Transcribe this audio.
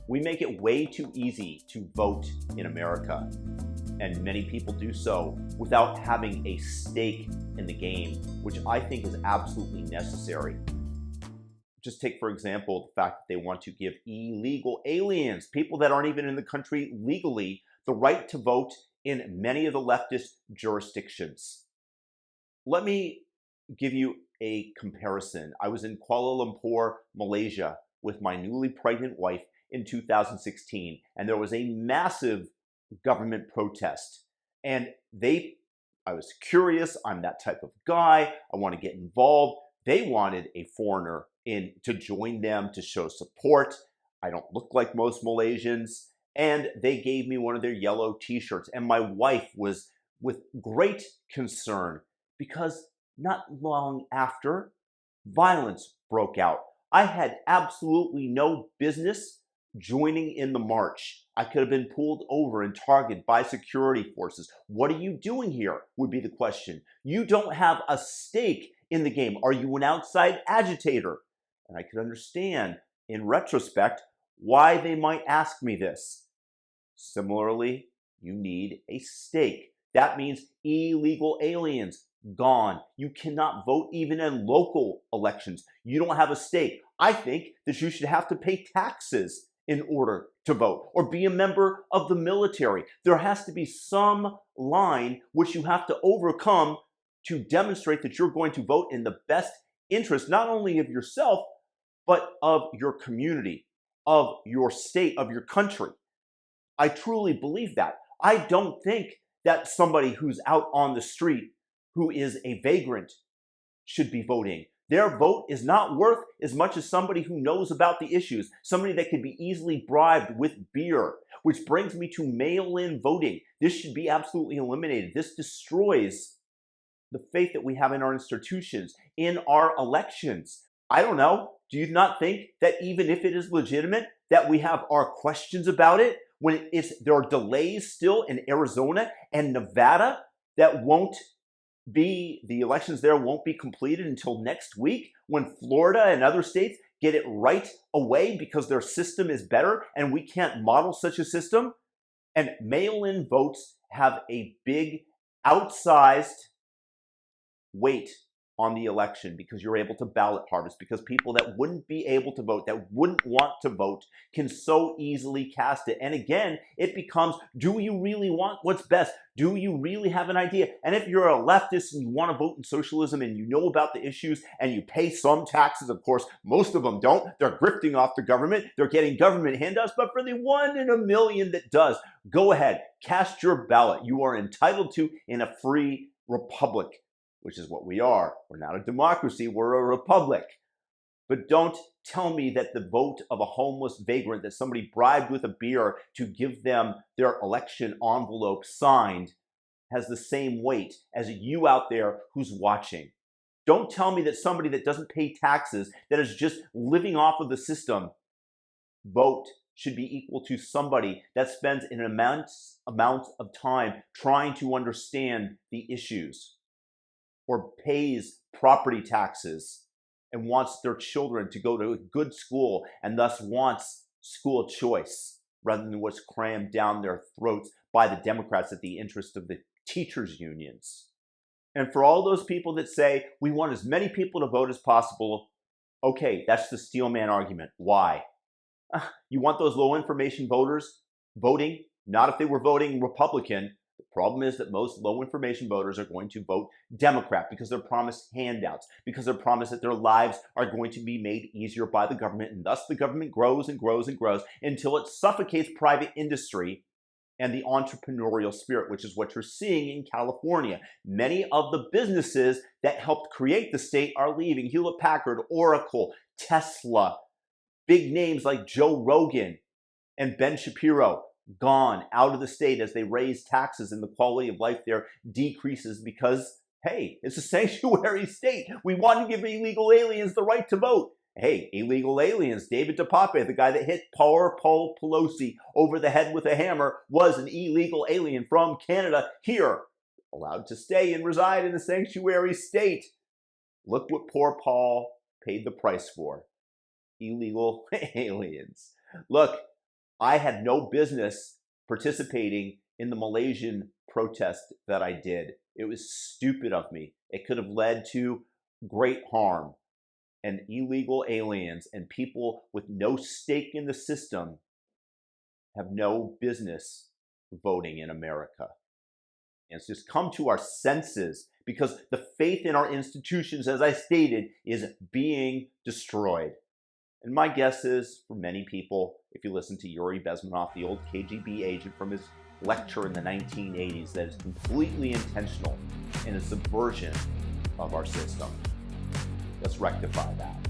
We make it way too easy to vote in America, and many people do so without having a stake in the game, which I think is absolutely necessary. Just take, for example, the fact that they want to give illegal aliens, people that aren't even in the country legally, the right to vote in many of the leftist jurisdictions. Let me give you a comparison. I was in Kuala Lumpur, Malaysia, with my newly pregnant wife in 2016, and there was a massive government protest. And I was curious, I'm that type of guy, I want to get involved. They wanted a foreigner in to join them to show support. I don't look like most Malaysians. And they gave me one of their yellow t-shirts. And my wife was with great concern because not long after, violence broke out. I had absolutely no business joining in the march. I could have been pulled over and targeted by security forces. What are you doing here? Would be the question. You don't have a stake in the game. Are you an outside agitator? And I could understand, in retrospect, why they might ask me this. Similarly, you need a stake. That means illegal aliens, gone. You cannot vote even in local elections. You don't have a stake. I think that you should have to pay taxes in order to vote, or be a member of the military. There has to be some line which you have to overcome to demonstrate that you're going to vote in the best interest, not only of yourself, but of your community, of your state, of your country. I truly believe that. I don't think that somebody who's out on the street, who is a vagrant, should be voting. Their vote is not worth as much as somebody who knows about the issues, somebody that can be easily bribed with beer, which brings me to mail-in voting. This should be absolutely eliminated. This destroys the faith that we have in our institutions, in our elections. I don't know. Do you not think that even if it is legitimate, that we have our questions about it, when there are delays still in Arizona and Nevada that the elections there won't be completed until next week, when Florida and other states get it right away because their system is better and we can't model such a system? And mail-in votes have a big, outsized weight on the election because you're able to ballot harvest, because people that wouldn't be able to vote, that wouldn't want to vote, can so easily cast it. And again, it becomes, do you really want what's best? Do you really have an idea? And if you're a leftist and you want to vote in socialism and you know about the issues and you pay some taxes, of course, most of them don't. They're grifting off the government. They're getting government handouts. But for the 1 in a million that does, go ahead, cast your ballot. You are entitled to in a free republic, which is what we are. We're not a democracy, we're a republic. But don't tell me that the vote of a homeless vagrant that somebody bribed with a beer to give them their election envelope signed has the same weight as you out there who's watching. Don't tell me that somebody that doesn't pay taxes, that is just living off of the system, vote should be equal to somebody that spends an immense amount of time trying to understand the issues, or pays property taxes and wants their children to go to a good school and thus wants school choice rather than what's crammed down their throats by the Democrats at the interest of the teachers' unions. And for all those people that say, we want as many people to vote as possible, okay, that's the steelman argument. Why? You want those low information voters voting? Not if they were voting Republican. The problem is that most low information voters are going to vote Democrat because they're promised handouts, because they're promised that their lives are going to be made easier by the government, and thus the government grows and grows and grows until it suffocates private industry and the entrepreneurial spirit, which is what you're seeing in California. Many of the businesses that helped create the state are leaving. Hewlett-Packard, Oracle, Tesla, big names like Joe Rogan and Ben Shapiro, gone out of the state as they raise taxes and the quality of life there decreases because, hey, it's a sanctuary state. We want to give illegal aliens the right to vote. Hey, illegal aliens, David DePape, the guy that hit poor Paul Pelosi over the head with a hammer, was an illegal alien from Canada here, allowed to stay and reside in the sanctuary state. Look what poor Paul paid the price for. Illegal aliens. Look, I had no business participating in the Malaysian protest that I did. It was stupid of me. It could have led to great harm. And illegal aliens and people with no stake in the system have no business voting in America. And it's just come to our senses, because the faith in our institutions, as I stated, is being destroyed. And my guess is, for many people, if you listen to Yuri Bezmenov, the old KGB agent from his lecture in the 1980s, that is completely intentional in a subversion of our system. Let's rectify that.